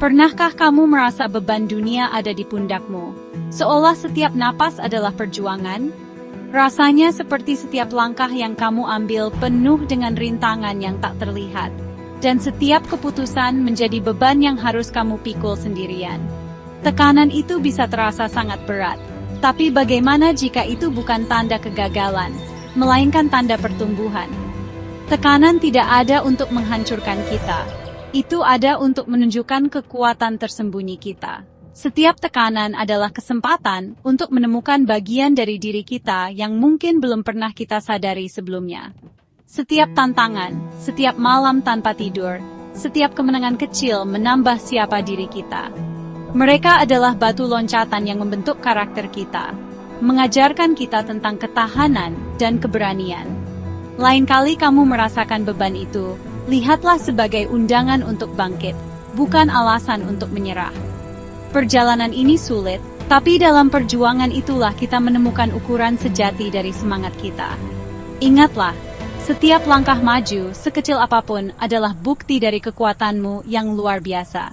Pernahkah kamu merasa beban dunia ada di pundakmu? Seolah setiap napas adalah perjuangan? Rasanya seperti setiap langkah yang kamu ambil penuh dengan rintangan yang tak terlihat. Dan setiap keputusan menjadi beban yang harus kamu pikul sendirian. Tekanan itu bisa terasa sangat berat. Tapi bagaimana jika itu bukan tanda kegagalan, melainkan tanda pertumbuhan? Tekanan tidak ada untuk menghancurkan kita. Itu ada untuk menunjukkan kekuatan tersembunyi kita. Setiap tekanan adalah kesempatan untuk menemukan bagian dari diri kita yang mungkin belum pernah kita sadari sebelumnya. Setiap tantangan, setiap malam tanpa tidur, setiap kemenangan kecil menambah siapa diri kita. Mereka adalah batu loncatan yang membentuk karakter kita, mengajarkan kita tentang ketahanan dan keberanian. Lain kali kamu merasakan beban itu, lihatlah sebagai undangan untuk bangkit, bukan alasan untuk menyerah. Perjalanan ini sulit, tapi dalam perjuangan itulah kita menemukan ukuran sejati dari semangat kita. Ingatlah, setiap langkah maju, sekecil apapun, adalah bukti dari kekuatanmu yang luar biasa.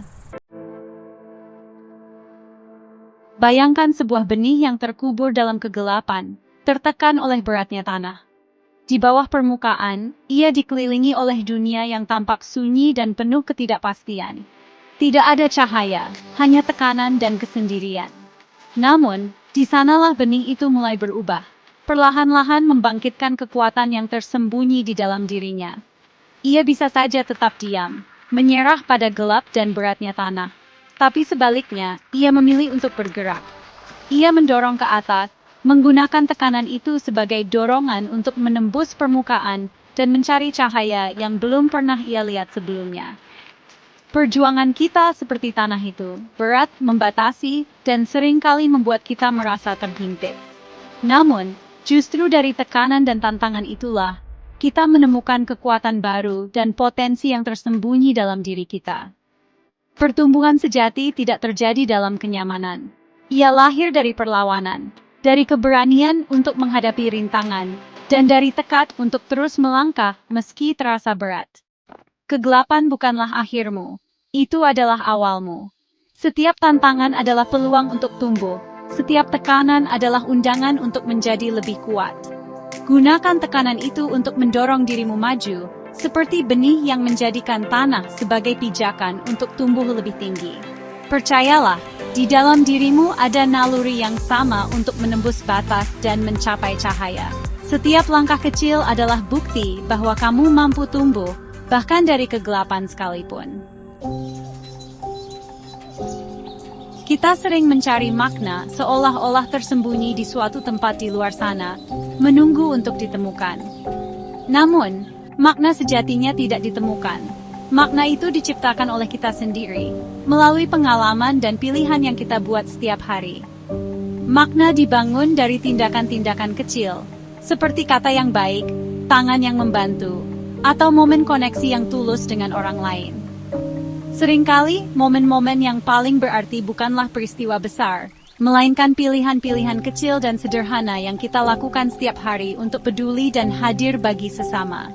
Bayangkan sebuah benih yang terkubur dalam kegelapan, tertekan oleh beratnya tanah. Di bawah permukaan, ia dikelilingi oleh dunia yang tampak sunyi dan penuh ketidakpastian. Tidak ada cahaya, hanya tekanan dan kesendirian. Namun, di sanalah benih itu mulai berubah, perlahan-lahan membangkitkan kekuatan yang tersembunyi di dalam dirinya. Ia bisa saja tetap diam, menyerah pada gelap dan beratnya tanah. Tapi sebaliknya, ia memilih untuk bergerak. Ia mendorong ke atas, menggunakan tekanan itu sebagai dorongan untuk menembus permukaan dan mencari cahaya yang belum pernah ia lihat sebelumnya. Perjuangan kita seperti tanah itu, berat, membatasi, dan seringkali membuat kita merasa terhimpit. Namun, justru dari tekanan dan tantangan itulah, kita menemukan kekuatan baru dan potensi yang tersembunyi dalam diri kita. Pertumbuhan sejati tidak terjadi dalam kenyamanan. Ia lahir dari perlawanan, dari keberanian untuk menghadapi rintangan, dan dari tekad untuk terus melangkah meski terasa berat. Kegelapan bukanlah akhirmu, itu adalah awalmu. Setiap tantangan adalah peluang untuk tumbuh, setiap tekanan adalah undangan untuk menjadi lebih kuat. Gunakan tekanan itu untuk mendorong dirimu maju, seperti benih yang menjadikan tanah sebagai pijakan untuk tumbuh lebih tinggi. Percayalah, di dalam dirimu ada naluri yang sama untuk menembus batas dan mencapai cahaya. Setiap langkah kecil adalah bukti bahwa kamu mampu tumbuh, bahkan dari kegelapan sekalipun. Kita sering mencari makna seolah-olah tersembunyi di suatu tempat di luar sana, menunggu untuk ditemukan. Namun, makna sejatinya tidak ditemukan. Makna itu diciptakan oleh kita sendiri, melalui pengalaman dan pilihan yang kita buat setiap hari. Makna dibangun dari tindakan-tindakan kecil, seperti kata yang baik, tangan yang membantu, atau momen koneksi yang tulus dengan orang lain. Seringkali, momen-momen yang paling berarti bukanlah peristiwa besar, melainkan pilihan-pilihan kecil dan sederhana yang kita lakukan setiap hari untuk peduli dan hadir bagi sesama.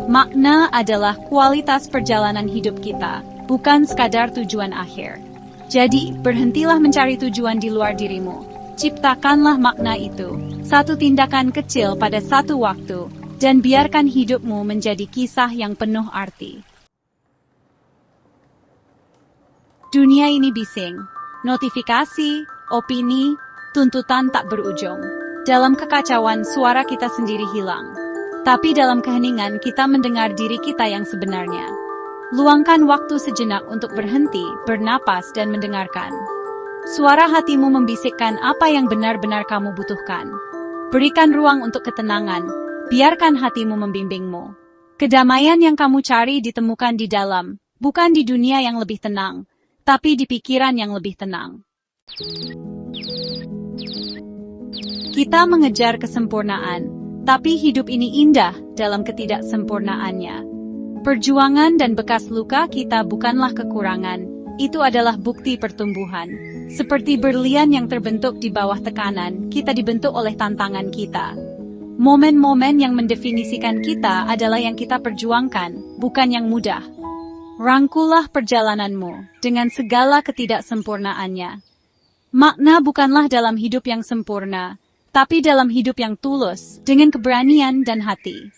Makna adalah kualitas perjalanan hidup kita, bukan sekadar tujuan akhir. Jadi, berhentilah mencari tujuan di luar dirimu. Ciptakanlah makna itu, satu tindakan kecil pada satu waktu, dan biarkan hidupmu menjadi kisah yang penuh arti. Dunia ini bising, notifikasi, opini, tuntutan tak berujung. Dalam kekacauan, suara kita sendiri hilang. Tapi dalam keheningan kita mendengar diri kita yang sebenarnya. Luangkan waktu sejenak untuk berhenti, bernapas, dan mendengarkan. Suara hatimu membisikkan apa yang benar-benar kamu butuhkan. Berikan ruang untuk ketenangan, biarkan hatimu membimbingmu. Kedamaian yang kamu cari ditemukan di dalam, bukan di dunia yang lebih tenang, tapi di pikiran yang lebih tenang. Kita mengejar kesempurnaan, tapi hidup ini indah dalam ketidaksempurnaannya. Perjuangan dan bekas luka kita bukanlah kekurangan, itu adalah bukti pertumbuhan. Seperti berlian yang terbentuk di bawah tekanan, kita dibentuk oleh tantangan kita. Momen-momen yang mendefinisikan kita adalah yang kita perjuangkan, bukan yang mudah. Rangkulah perjalananmu dengan segala ketidaksempurnaannya. Makna bukanlah dalam hidup yang sempurna, tapi dalam hidup yang tulus, dengan keberanian dan hati.